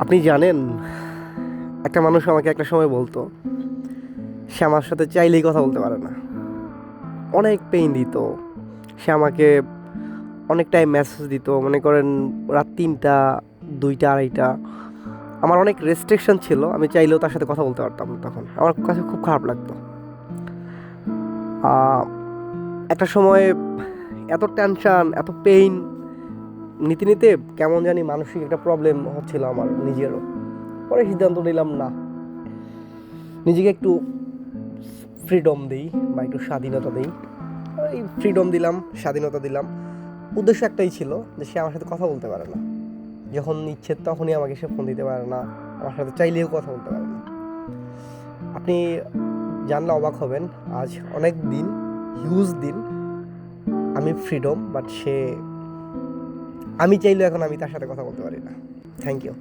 আপনি জানেন, একটা মানুষ আমাকে একটা সময় বলতো সে আমার সাথে চাইলেই কথা বলতে পারে না, অনেক পেইন দিত। সে আমাকে অনেক টাইম মেসেজ দিত, মনে করেন রাত ৩টা, ২টা, ২:৩০। আমার অনেক রেস্ট্রিকশন ছিল, আমি চাইলেও তার সাথে কথা বলতে পারতাম না। তখন আমার কাছে খুব খারাপ লাগতো। আহ, একটা সময় এত টেনশন, এত পেইন নিতে নিতে কেমন জানি মানসিক একটা প্রবলেম হচ্ছিল আমার নিজেরও। পরে সিদ্ধান্ত নিলাম, না, নিজেকে একটু ফ্রিডম দিই বা একটু স্বাধীনতা দিই। এই ফ্রিডম দিলাম, স্বাধীনতা দিলাম। উদ্দেশ্য একটাই ছিল যে সে আমার সাথে কথা বলতে পারে না, যখন ইচ্ছে তখনই আমাকে সে ফোন দিতে পারে না, আমার সাথে চাইলেও কথা বলতে পারে না। আপনি জানলে অবাক হবেন, আজ অনেক দিন, হিউজ দিন আমি ফ্রিডম, বাট আমি চাইলেও এখন আমি তার সাথে কথা বলতে পারি না। Thank you.